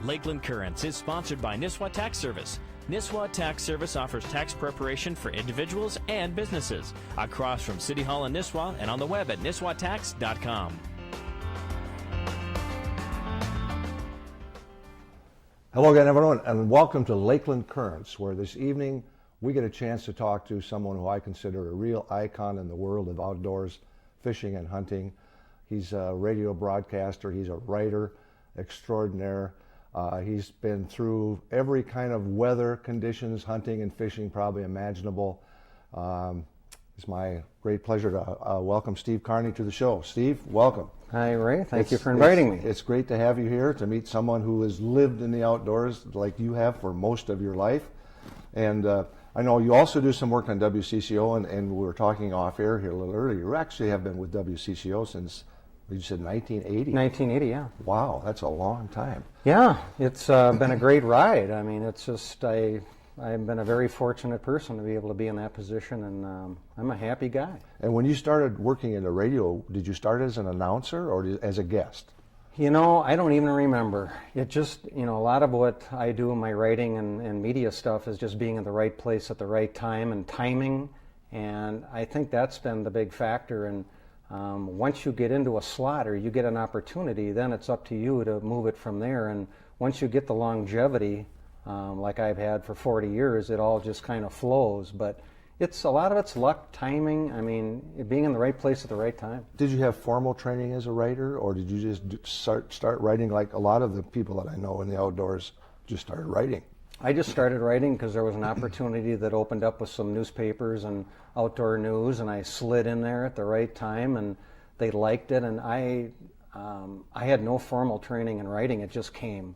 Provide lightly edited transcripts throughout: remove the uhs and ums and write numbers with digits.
Lakeland Currents is sponsored by Nisswa Tax Service. Nisswa Tax Service offers tax preparation for individuals and businesses across from City Hall in Nisswa and on the web at nisswatax.com. Hello again, everyone, and welcome to Lakeland Currents, where this evening we get a chance to talk to someone who I consider a real icon in the world of outdoors fishing and hunting. He's a radio broadcaster, he's a writer extraordinaire. He's been through every kind of weather conditions, hunting and fishing probably imaginable. It's my great pleasure to welcome Steve Carney to the show. Steve, welcome. Hi, Ray. Thank you for inviting me. It's great to have you here, to meet someone who has lived in the outdoors like you have for most of your life. And I know you also do some work on WCCO, and we were talking off air here a little earlier. You actually have been with WCCO since, you said 1980? 1980, yeah. Wow, that's a long time. Yeah, it's been a great ride. I mean, it's just, I've been a very fortunate person to be able to be in that position, and I'm a happy guy. And when you started working in the radio, did you start as an announcer or as a guest? You know, I don't even remember. It just, a lot of what I do in my writing and media stuff is just being in the right place at the right time and timing, and I think that's been the big factor. And once you get into a slot or you get an opportunity, then it's up to you to move it from there. And once you get the longevity, like I've had for 40 years, it all just kind of flows. But a lot of it's luck, timing. I mean, being in the right place at the right time. Did you have formal training as a writer, or did you just start writing like a lot of the people that I know in the outdoors just started writing? I just started writing because there was an opportunity that opened up with some newspapers and outdoor news, and I slid in there at the right time, and they liked it. And I had no formal training in writing; it just came.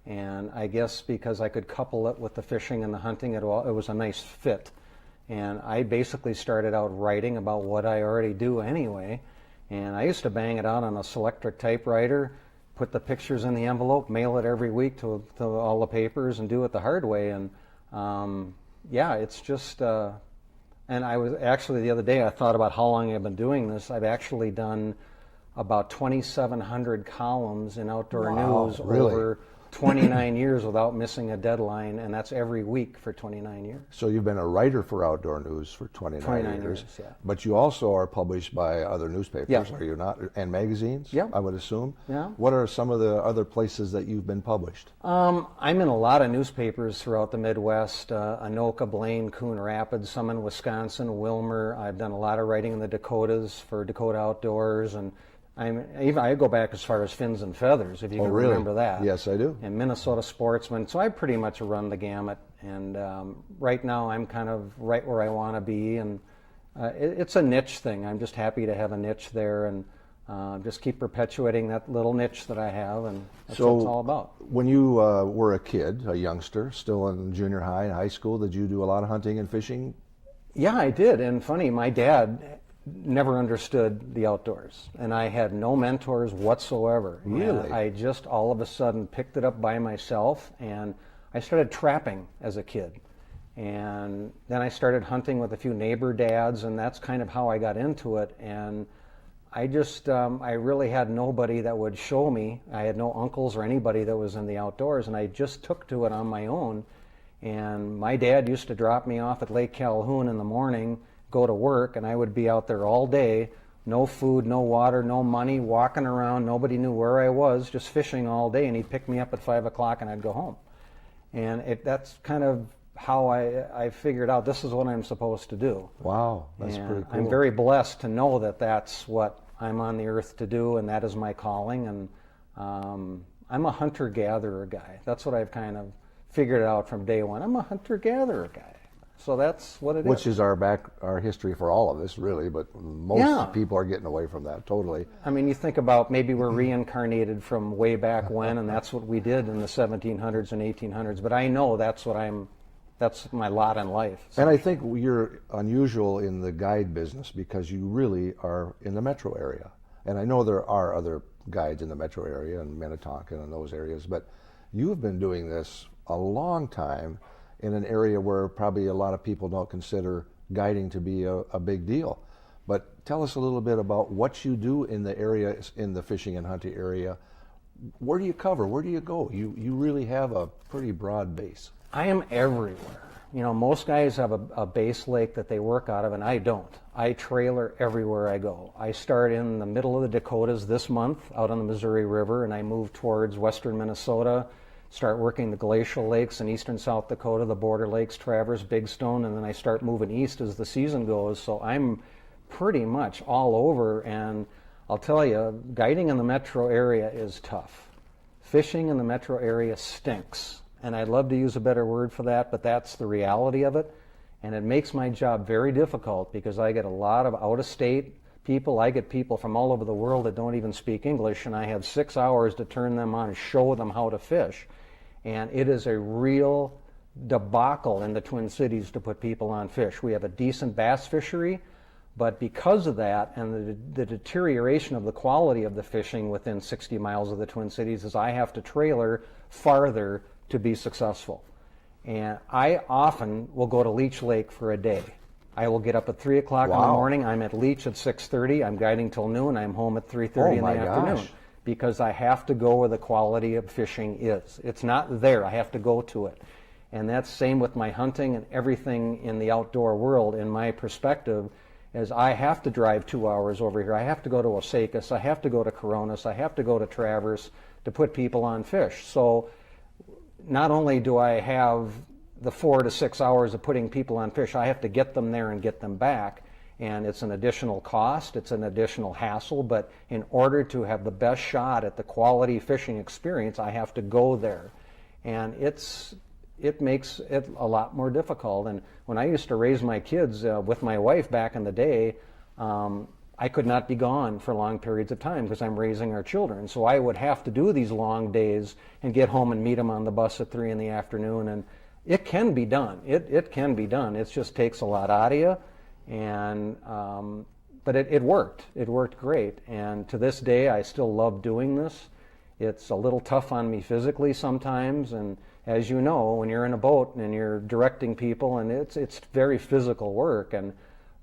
And I guess because I could couple it with the fishing and the hunting, it was a nice fit. And I basically started out writing about what I already do anyway. And I used to bang it out on a Selectric typewriter, put the pictures in the envelope, mail it every week to all the papers, and do it the hard way. And yeah, it's just, and I was actually, the other day I thought about how long I've been doing this. I've actually done about 2,700 columns in outdoor news over 29 years without missing a deadline, and that's every week for 29 years. So you've been a writer for outdoor news for 29 years, yeah. But you also are published by other newspapers, yeah. Are you not? And magazines, yeah. I would assume? Yeah. What are some of the other places that you've been published? I'm in a lot of newspapers throughout the Midwest, Anoka, Blaine, Coon Rapids, some in Wisconsin, Wilmer. I've done a lot of writing in the Dakotas for Dakota Outdoors, and I go back as far as Fins and Feathers, if you can remember that. Yes, I do. And Minnesota Sportsman. So I pretty much run the gamut. And right now I'm kind of right where I want to be. And it's a niche thing. I'm just happy to have a niche there and just keep perpetuating that little niche that I have. And that's what it's all about. When you were a kid, a youngster, still in junior high and high school, did you do a lot of hunting and fishing? Yeah, I did. And funny, my dad never understood the outdoors, and I had no mentors whatsoever. Really? And I just all of a sudden picked it up by myself, and I started trapping as a kid. And then I started hunting with a few neighbor dads, and that's kind of how I got into it. And I just, I really had nobody that would show me. I had no uncles or anybody that was in the outdoors, and I just took to it on my own. And my dad used to drop me off at Lake Calhoun in the morning, go to work, and I would be out there all day, no food, no water, no money, walking around, nobody knew where I was, just fishing all day, and he'd pick me up at 5 o'clock and I'd go home. And that's kind of how I figured out this is what I'm supposed to do. Wow, that's pretty cool. I'm very blessed to know that that's what I'm on the earth to do, and that is my calling. And I'm a hunter-gatherer guy. That's what I've kind of figured out from day one. I'm a hunter-gatherer guy. So that's what it is. Which is our history for all of us, really, but most people are getting away from that totally. I mean, you think about maybe we're reincarnated from way back when, and that's what we did in the 1700s and 1800s, but I know that's my lot in life. So. And I think you're unusual in the guide business because you really are in the metro area. And I know there are other guides in the metro area and Minnetonka and those areas, but you've been doing this a long time in an area where probably a lot of people don't consider guiding to be a big deal. But tell us a little bit about what you do in the area, in the fishing and hunting area, where do you cover? Where do you go? You really have a pretty broad base. I am everywhere. You know, most guys have a base lake that they work out of, and I don't. I trailer everywhere I go. I start in the middle of the Dakotas this month, out on the Missouri River, and I move towards western Minnesota, start working the glacial lakes in eastern South Dakota, the border lakes, Traverse, Big Stone, and then I start moving east as the season goes. So I'm pretty much all over, and I'll tell you, guiding in the metro area is tough. Fishing in the metro area stinks. And I'd love to use a better word for that, but that's the reality of it. And it makes my job very difficult because I get a lot of out-of-state people. I get people from all over the world that don't even speak English, and I have 6 hours to turn them on and show them how to fish. And it is a real debacle in the Twin Cities to put people on fish. We have a decent bass fishery, but because of that and the deterioration of the quality of the fishing within 60 miles of the Twin Cities is I have to trailer farther to be successful. And I often will go to Leech Lake for a day. I will get up at 3 o'clock in the morning. I'm at Leech at 6:30. I'm guiding till noon. I'm home at 3:30 in the afternoon because I have to go where the quality of fishing is. It's not there. I have to go to it. And that's same with my hunting and everything in the outdoor world. In my perspective, is I have to drive 2 hours over here. I have to go to Osakis. I have to go to Coronas. I have to go to Traverse to put people on fish. So not only do I have the 4 to 6 hours of putting people on fish, I have to get them there and get them back. And it's an additional cost, it's an additional hassle, but in order to have the best shot at the quality fishing experience, I have to go there. And it makes it a lot more difficult. And when I used to raise my kids with my wife back in the day, I could not be gone for long periods of time because I'm raising our children. So I would have to do these long days and get home and meet them on the bus at 3 in the afternoon. And it can be done. It can be done. It just takes a lot out of you. And but it worked. It worked great. And to this day, I still love doing this. It's a little tough on me physically sometimes. And as you know, when you're in a boat and you're directing people, and it's very physical work.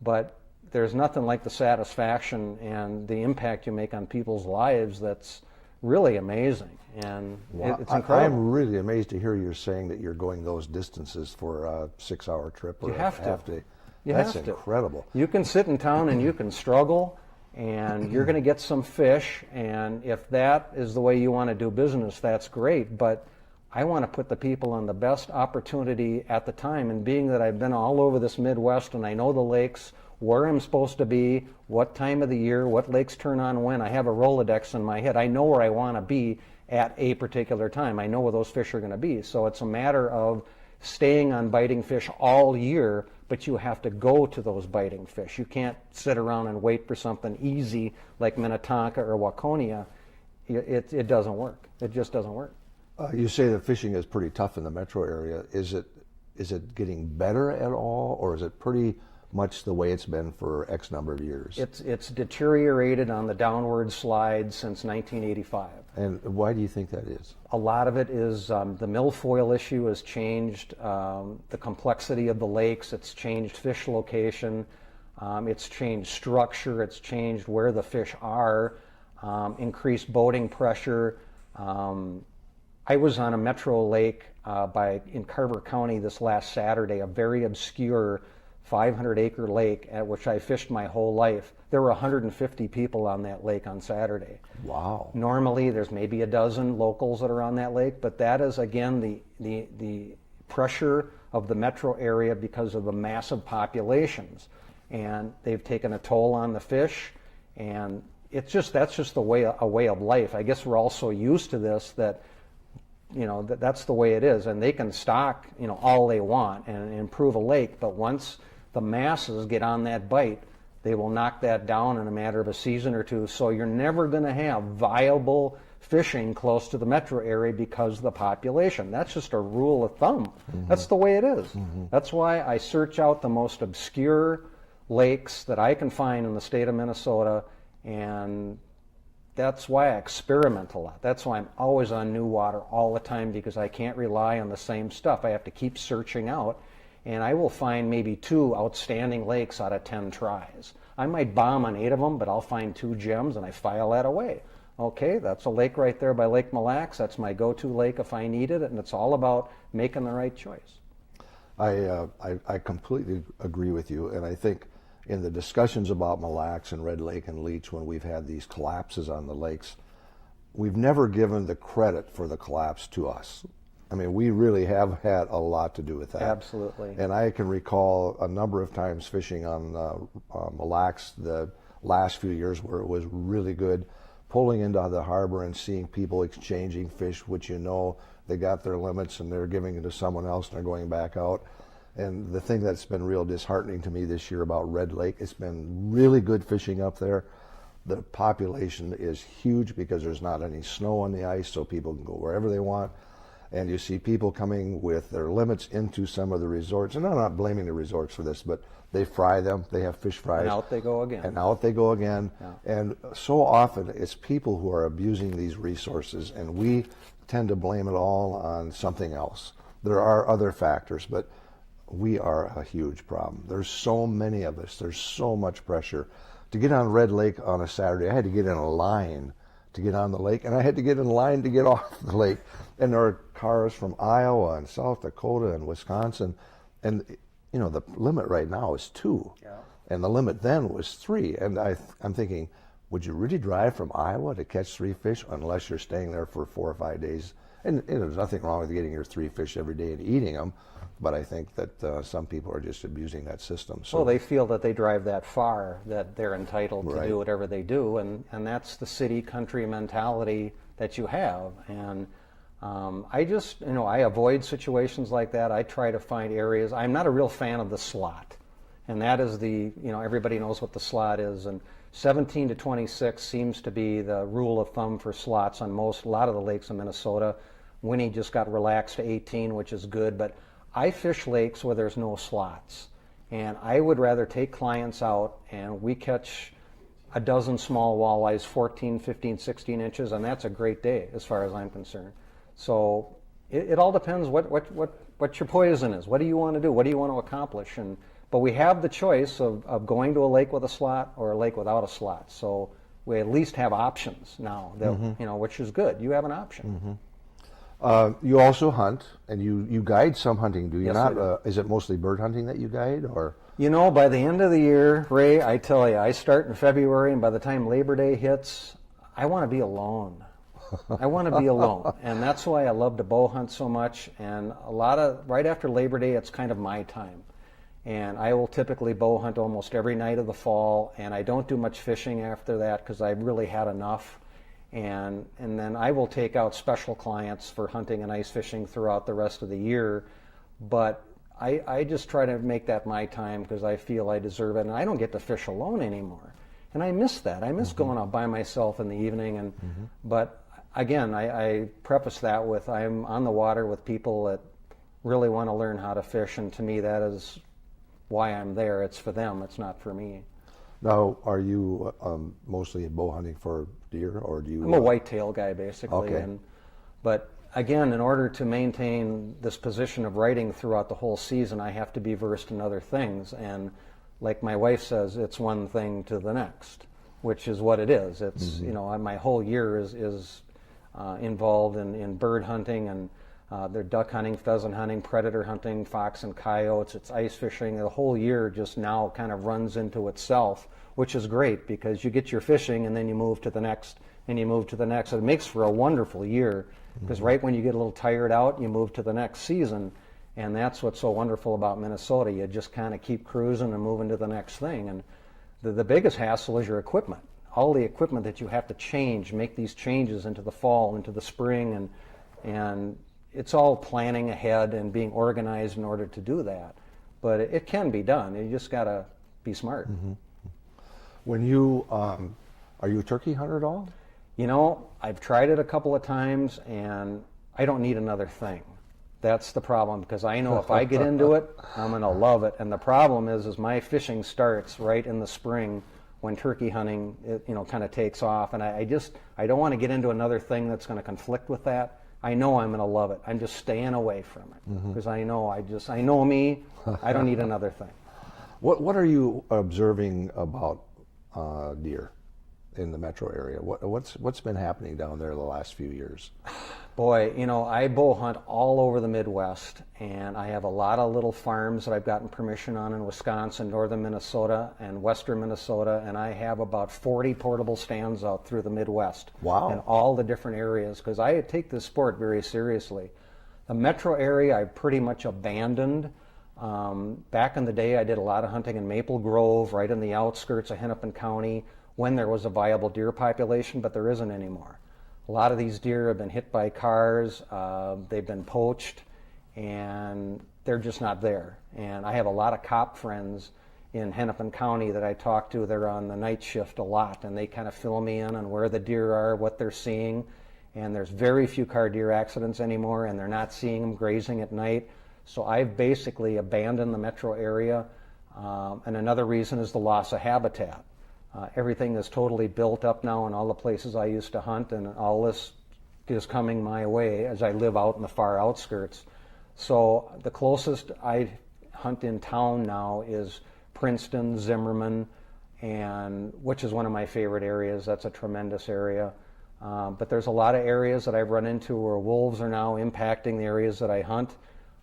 But there's nothing like the satisfaction and the impact you make on people's lives that's really amazing. And it's incredible. I'm really amazed to hear you saying that you're going those distances for a 6-hour trip or you have to. half day. You That's have to. incredible. You can sit in town and you can struggle, and you're going to get some fish, and if that is the way you want to do business, that's great. But I want to put the people on the best opportunity at the time, and being that I've been all over this Midwest and I know the lakes, where I'm supposed to be, what time of the year, what lakes turn on when. I have a Rolodex in my head. I know where I want to be at a particular time. I know where those fish are going to be. So it's a matter of staying on biting fish all year, but you have to go to those biting fish. You can't sit around and wait for something easy like Minnetonka or Waconia. It doesn't work. It just doesn't work. You say that fishing is pretty tough in the metro area. Is it getting better at all, or is it pretty much the way it's been for X number of years? It's deteriorated on the downward slide since 1985. And why do you think that is? A lot of it is the milfoil issue has changed the complexity of the lakes. It's changed fish location. It's changed structure. It's changed where the fish are. Increased boating pressure. I was on a metro lake in Carver County this last Saturday, a very obscure 500-acre lake at which I fished my whole life. There were 150 people on that lake on Saturday. Wow. Normally there's maybe a dozen locals that are on that lake, but that is again the pressure of the metro area because of the massive populations. And they've taken a toll on the fish, and that's just a way of life. I guess we're all so used to this that that's the way it is, and they can stock all they want and improve a lake, but once the masses get on that bite, they will knock that down in a matter of a season or two. So you're never going to have viable fishing close to the metro area because of the population. That's just a rule of thumb. Mm-hmm. That's the way it is. Mm-hmm. That's why I search out the most obscure lakes that I can find in the state of Minnesota, and that's why I experiment a lot. That's why I'm always on new water all the time, because I can't rely on the same stuff. I have to keep searching out, and I will find maybe 2 outstanding lakes out of 10 tries. I might bomb on 8 of them, but I'll find 2 gems, and I file that away. okay, that's a lake right there by Lake Mille Lacs. That's my go-to lake if I needed it, and it's all about making the right choice. I completely agree with you, and I think in the discussions about Mille Lacs and Red Lake and Leech, when we've had these collapses on the lakes, we've never given the credit for the collapse to us. I mean, we really have had a lot to do with that. Absolutely. And I can recall a number of times fishing on Mille Lacs the last few years where it was really good, pulling into the harbor and seeing people exchanging fish, which they got their limits and they're giving it to someone else and they're going back out. And the thing that's been real disheartening to me this year about Red Lake, it's been really good fishing up there. The population is huge because there's not any snow on the ice, so people can go wherever they want. And you see people coming with their limits into some of the resorts. And I'm not blaming the resorts for this, but they fry them. They have fish fries. And out they go again. And out they go again. Yeah. And so often it's people who are abusing these resources, and we tend to blame it all on something else. There are other factors, but we are a huge problem. There's so many of us. There's so much pressure. To get on Red Lake on a Saturday, I had to get in a line to get on the lake, and I had to get in line to get off the lake. And there are cars from Iowa and South Dakota and Wisconsin, and the limit right now is 2, and the limit then was 3. And I'm thinking, would you really drive from Iowa to catch 3 fish unless you're staying there for 4 or 5 days? And there's nothing wrong with getting your 3 fish every day and eating them, but I think that some people are just abusing that system. So, well, they feel that they drive that far, that they're entitled to do whatever they do, and that's the city-country mentality that you have. And I just, I avoid situations like that. I try to find areas. I'm not a real fan of the slot, and that is everybody knows what the slot is, and 17 to 26 seems to be the rule of thumb for slots on a lot of the lakes in Minnesota. Winnie just got relaxed to 18, which is good, but I fish lakes where there's no slots, and I would rather take clients out and we catch a dozen small walleyes, 14, 15, 16 inches, and that's a great day as far as I'm concerned. So it all depends what your poison is. What do you want to do? What do you want to accomplish? But we have the choice of going to a lake with a slot or a lake without a slot. So we at least have options now, which is good. You have an option. You also hunt, and you guide some hunting, do you Yes, not? I do. Is it mostly bird hunting that you guide, or? By the end of the year, Ray, I tell you, I start in February, and by the time Labor Day hits, I want to be alone. I want to be alone, and that's why I love to bow hunt so much. And right after Labor Day, it's kind of my time. And I will typically bow hunt almost every night of the fall, and I don't do much fishing after that because I've really had enough. And then I will take out special clients for hunting and ice fishing throughout the rest of the year. But I just try to make that my time because I feel I deserve it, and I don't get to fish alone anymore. And I miss that. I miss going out by myself in the evening. But again, I preface that with I'm on the water with people that really want to learn how to fish, and to me that is why I'm there. It's for them. It's not for me. Now, are you mostly bow hunting for deer, or do you? I'm a whitetail guy, basically. Okay. But again, in order to maintain this position of writing throughout the whole season, I have to be versed in other things. And like my wife says, it's one thing to the next, which is what it is. It's my whole year is involved in bird hunting, and they're duck hunting, pheasant hunting, predator hunting, fox and coyotes. It's ice fishing. The whole year just now kind of runs into itself, which is great because you get your fishing and then you move to the next and you move to the next. So it makes for a wonderful year because right when you get a little tired out, you move to the next season. And that's what's so wonderful about Minnesota. You just kind of keep cruising and moving to the next thing. And the biggest hassle is your equipment. All the equipment that you have to change, make these changes into the fall, into the spring, and it's all planning ahead and being organized in order to do that. But it can be done. You just got to be smart. When you are you a turkey hunter at all? I've tried it a couple of times, and I don't need another thing. That's the problem, because I know if I get into it, I'm going to love it. And the problem is my fishing starts right in the spring when turkey hunting, kind of takes off. And I don't want to get into another thing that's going to conflict with that. I know I'm going to love it. I'm just staying away from it because I know me. I don't need another thing. What are you observing about deer? in the metro area. What's been happening down there the last few years? Boy, I bow hunt all over the Midwest, and I have a lot of little farms that I've gotten permission on in Wisconsin, northern Minnesota, and western Minnesota, and I have about 40 portable stands out through the Midwest. Wow. In all the different areas, because I take this sport very seriously. The metro area I've pretty much abandoned. Back in the day, I did a lot of hunting in Maple Grove, right in the outskirts of Hennepin County, when there was a viable deer population, but there isn't anymore. A lot of these deer have been hit by cars, they've been poached, and they're just not there. And I have a lot of cop friends in Hennepin County that I talk to. They're on the night shift a lot, and they kind of fill me in on where the deer are, what they're seeing. And there's very few car deer accidents anymore, and they're not seeing them grazing at night. So I've basically abandoned the metro area. And another reason is the loss of habitat. Everything is totally built up now in all the places I used to hunt, and all this is coming my way as I live out in the far outskirts. So the closest I hunt in town now is Princeton, Zimmerman, and which is one of my favorite areas. That's a tremendous area. But there's a lot of areas that I've run into where wolves are now impacting the areas that I hunt.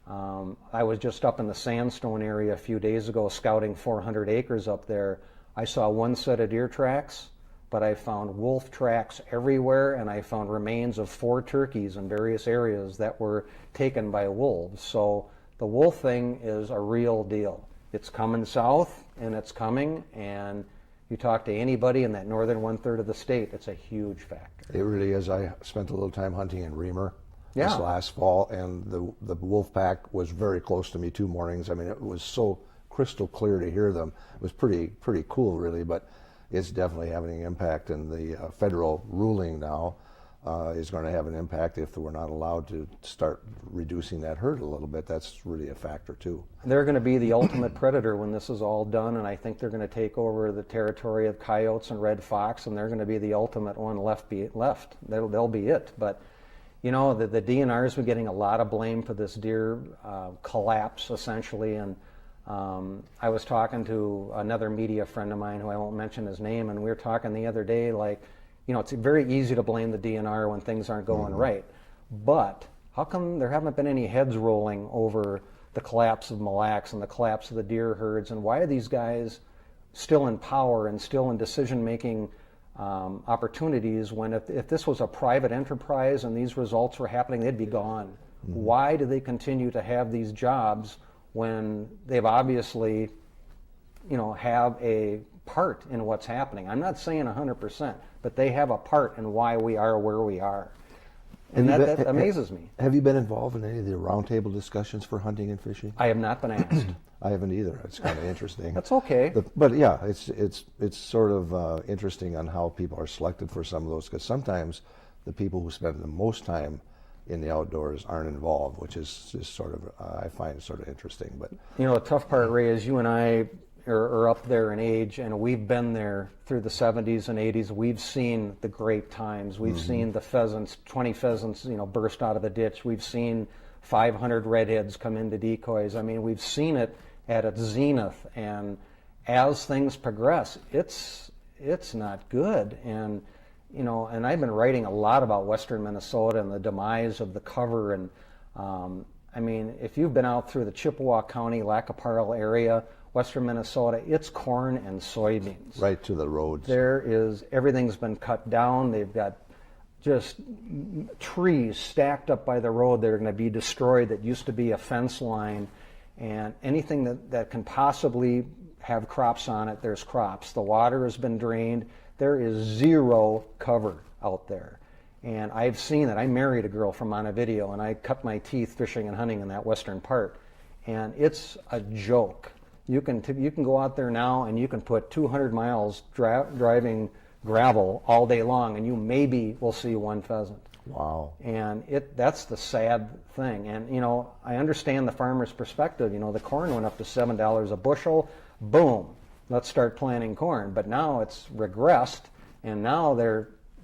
I was just up in the Sandstone area a few days ago scouting 400 acres up there. I saw one set of deer tracks, but I found wolf tracks everywhere, and I found remains of 4 turkeys in various areas that were taken by wolves. So the wolf thing is a real deal. It's coming south, and it's coming, and you talk to anybody in that northern 1/3 of the state, it's a huge factor. It really is. I spent a little time hunting in Reamer Yeah. this last fall, and the wolf pack was very close to me 2 mornings. I mean, it was so crystal clear to hear them. It was pretty cool, really, but it's definitely having an impact, and the federal ruling now is going to have an impact if we're not allowed to start reducing that herd a little bit. That's really a factor, too. They're going to be the ultimate predator when this is all done, and I think they're going to take over the territory of coyotes and red fox, and they're going to be the ultimate one left. They'll be it. But the DNR's been getting a lot of blame for this deer collapse, essentially, and I was talking to another media friend of mine who I won't mention his name, and we were talking the other day, it's very easy to blame the DNR when things aren't going right, but how come there haven't been any heads rolling over the collapse of Mille Lacs and the collapse of the deer herds, and why are these guys still in power and still in decision-making opportunities when if this was a private enterprise and these results were happening, they'd be gone? Why do they continue to have these jobs when they've obviously, have a part in what's happening? I'm not saying 100%, but they have a part in why we are where we are. And that amazes me. Have you been involved in any of the roundtable discussions for hunting and fishing? I have not been asked. I haven't either. It's kind of interesting. That's okay. But yeah, it's sort of interesting on how people are selected for some of those, because sometimes the people who spend the most time in the outdoors aren't involved, which is just sort of, I find sort of interesting. But the tough part, Ray, is you and I are up there in age, and we've been there through the 70s and 80s. We've seen the great times. We've seen the pheasants, 20 pheasants, burst out of a ditch. We've seen 500 redheads come into decoys. I mean, we've seen it at its zenith, and as things progress, it's not good. And and I've been writing a lot about western Minnesota and the demise of the cover. And I mean, if you've been out through the Chippewa County, Lac-Aparel area, western Minnesota, it's corn and soybeans. Right to the roads. Everything's been cut down. They've got just trees stacked up by the road that are going to be destroyed that used to be a fence line. And anything that can possibly have crops on it, there's crops. The water has been drained. There is zero cover out there. And I've seen it. I married a girl from Montevideo, and I cut my teeth fishing and hunting in that western part. And it's a joke. You can go out there now and you can put 200 miles driving gravel all day long, and you maybe will see one pheasant. Wow. And that's the sad thing. And, I understand the farmer's perspective. The corn went up to $7 a bushel. Boom. Let's start planting corn. But now it's regressed, and now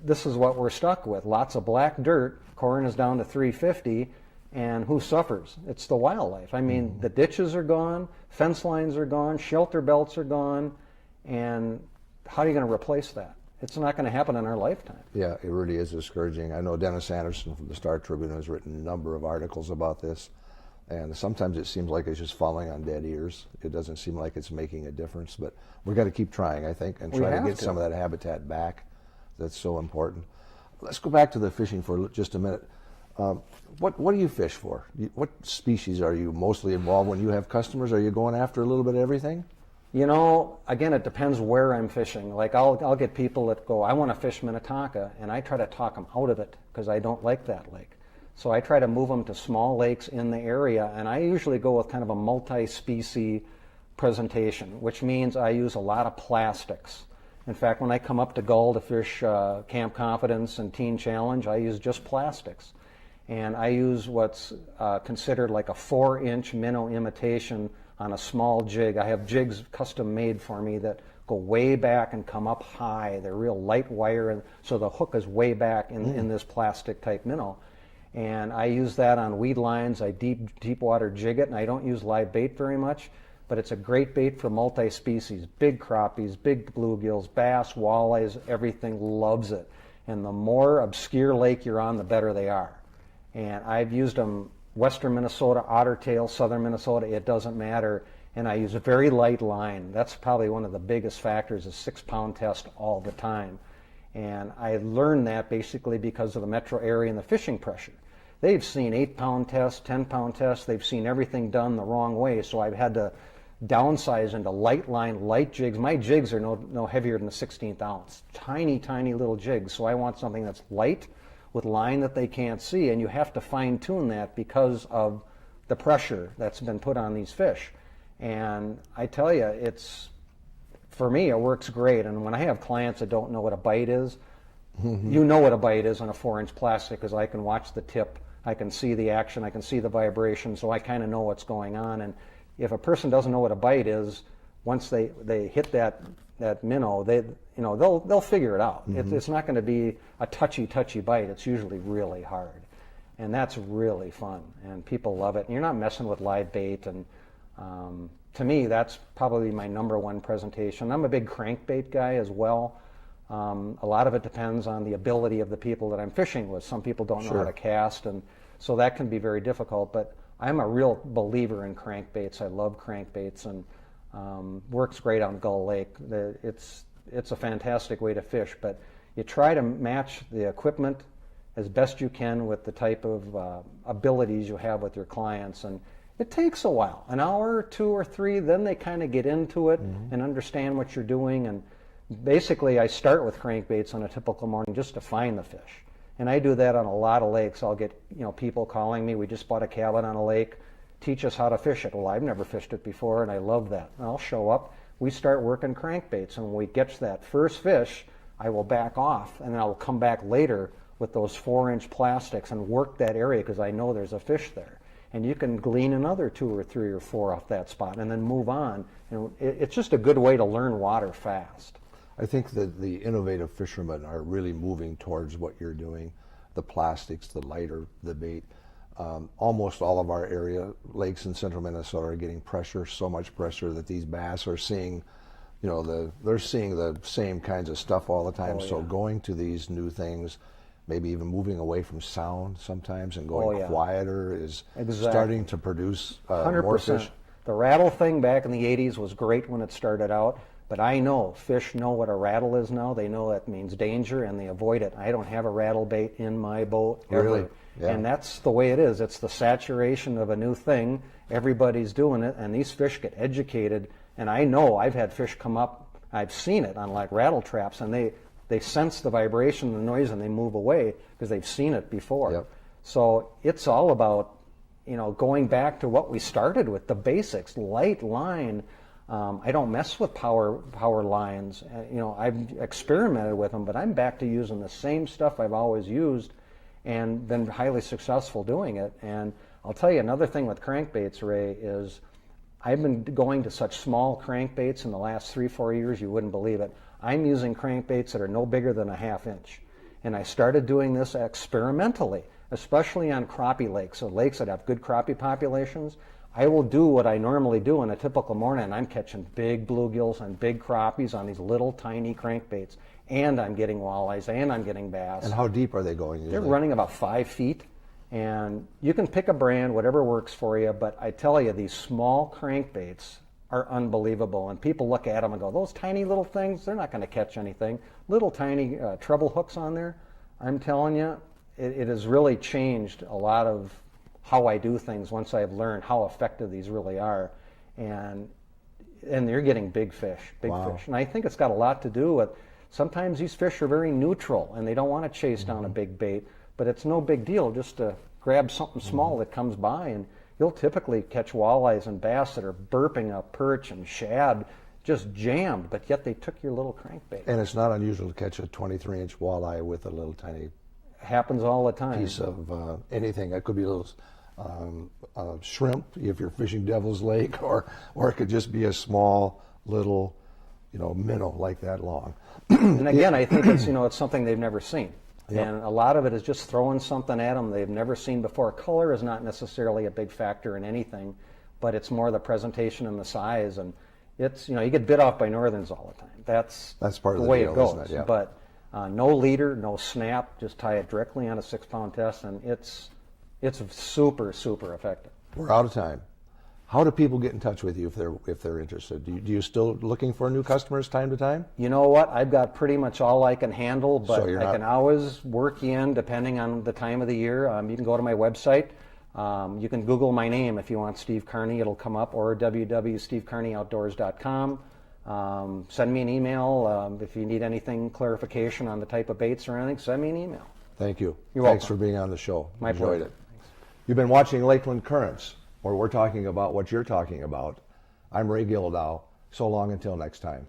this is what we're stuck with. Lots of black dirt. Corn is down to $3.50, and who suffers? It's the wildlife. I mean, the ditches are gone, fence lines are gone, shelter belts are gone, and how are you going to replace that? it's not going to happen in our lifetime. Yeah, it really is discouraging. I know Dennis Anderson from the Star Tribune has written a number of articles about this, and sometimes it seems like it's just falling on dead ears. It doesn't seem like it's making a difference, but we've got to keep trying, I think, and try to get some of that habitat back. That's so important. Let's go back to the fishing for just a minute. What do you fish for? What species are you mostly involved when you have customers? Are you going after a little bit of everything? You know, again, it depends where I'm fishing. Like I'll get people that go, I want to fish Minnetonka, and I try to talk them out of it because I don't like that lake. So I try to move them to small lakes in the area, and I usually go with kind of a multi-species presentation, which means I use a lot of plastics. In fact, when I come up to Gull to fish Camp Confidence and Teen Challenge, I use just plastics. And I use what's considered like a 4-inch minnow imitation on a small jig. I have jigs custom made for me that go way back and come up high. They're real light wire, and so the hook is way back in this plastic type minnow. And I use that on weed lines. I deep water jig it, and I don't use live bait very much, but it's a great bait for multi-species. Big crappies, big bluegills, bass, walleyes, everything loves it. And the more obscure lake you're on, the better they are. And I've used them western Minnesota, ottertail, southern Minnesota, it doesn't matter. And I use a very light line. That's probably one of the biggest factors, a 6-pound test all the time. And I learned that basically because of the metro area and the fishing pressure. They've seen 8-pound tests, 10-pound tests. They've seen everything done the wrong way. So I've had to downsize into light line, light jigs. My jigs are no heavier than a 16th ounce. Tiny, tiny little jigs. So I want something that's light with line that they can't see. And you have to fine tune that because of the pressure that's been put on these fish. And I tell you, for me, it works great. And when I have clients that don't know what a bite is, you know what a bite is on a 4-inch plastic because I can watch the tip, I can see the action, I can see the vibration, so I kind of know what's going on. And if a person doesn't know what a bite is, once they hit that minnow, they'll figure it out. It's not going to be a touchy bite. It's usually really hard, and that's really fun, and people love it. And you're not messing with live bait, and to me, that's probably my #1 presentation. I'm a big crankbait guy as well. A lot of it depends on the ability of the people that I'm fishing with. Some people don't know how to cast, and so that can be very difficult. But I'm a real believer in crankbaits. I love crankbaits, and works great on Gull Lake. It's a fantastic way to fish, but you try to match the equipment as best you can with the type of abilities you have with your clients, and it takes a while, an hour, 2 or 3, then they kind of get into it and understand what you're doing. And basically, I start with crankbaits on a typical morning just to find the fish. And I do that on a lot of lakes. I'll get people calling me, we just bought a cabin on a lake, teach us how to fish it. Well, I've never fished it before, and I love that. And I'll show up, we start working crankbaits, and when we get to that first fish, I will back off, and then I'll come back later with those 4-inch plastics and work that area because I know there's a fish there. And you can glean another 2 or 3 or 4 off that spot and then move on. And it's just a good way to learn water fast. I think that the innovative fishermen are really moving towards what you're doing, the plastics, the lighter, the bait. Almost all of our area lakes in central Minnesota are getting pressure, so much pressure that these bass are seeing, they're seeing the same kinds of stuff all the time. So going to these new things, maybe even moving away from sound sometimes and going quieter is starting to produce more fish. The rattle thing back in the 80s was great when it started out, but I know fish know what a rattle is now. They know that means danger, and they avoid it. I don't have a rattle bait in my boat ever. Really? Yeah. And that's the way it is. It's the saturation of a new thing. Everybody's doing it, and these fish get educated. And I know I've had fish come up, I've seen it on like rattle traps, and they sense the vibration, the noise, and they move away because they've seen it before. Yep. So it's all about, going back to what we started with, the basics, light line. I don't mess with power lines. I've experimented with them, but I'm back to using the same stuff I've always used and been highly successful doing it. And I'll tell you another thing with crankbaits, Ray, is I've been going to such small crankbaits in the last 3-4 years, you wouldn't believe it. I'm using crankbaits that are no bigger than a 1/2 inch. And I started doing this experimentally, especially on crappie lakes, so lakes that have good crappie populations. I will do what I normally do in a typical morning, and I'm catching big bluegills and big crappies on these little tiny crankbaits, and I'm getting walleyes, and I'm getting bass. And how deep are they going usually? They're running about 5 feet, and you can pick a brand, whatever works for you, but I tell you, these small crankbaits are unbelievable, and people look at them and go, those tiny little things, they're not going to catch anything. Little tiny treble hooks on there, I'm telling you, it has really changed a lot of how I do things once I've learned how effective these really are, and they're getting big fish, big fish. And I think it's got a lot to do with sometimes these fish are very neutral and they don't want to chase down a big bait, but it's no big deal just to grab something small that comes by, and you'll typically catch walleyes and bass that are burping up perch and shad just jammed, but yet they took your little crankbait. And it's not unusual to catch a 23-inch walleye with a little tiny Happens all the time. piece of anything. It could be a little shrimp if you're fishing Devil's Lake, or it could just be a small little, minnow like that long. And again, I think it's something they've never seen. Yep. And a lot of it is just throwing something at them they've never seen before. Color is not necessarily a big factor in anything, but it's more the presentation and the size. And it's, you get bit off by northerns all the time. That's part of the the way deal, it goes. isn't it? Yeah. But no leader, no snap, just tie it directly on a 6-pound test, and it's super, super effective. We're out of time. How do people get in touch with you if they're interested? Do you still looking for new customers time to time? You know what? I've got pretty much all I can handle, but So I can always work you in depending on the time of the year. You can go to my website. You can Google my name if you want Steve Carney. It'll come up, or www.stevecarneyoutdoors.com. Send me an email. If you need anything, clarification on the type of baits or anything, send me an email. Thank you. You're Thanks welcome. for being on the show. My Enjoyed pleasure. it. You've been watching Lakeland Currents, where we're talking about what you're talking about. I'm Ray Gildow. So long until next time.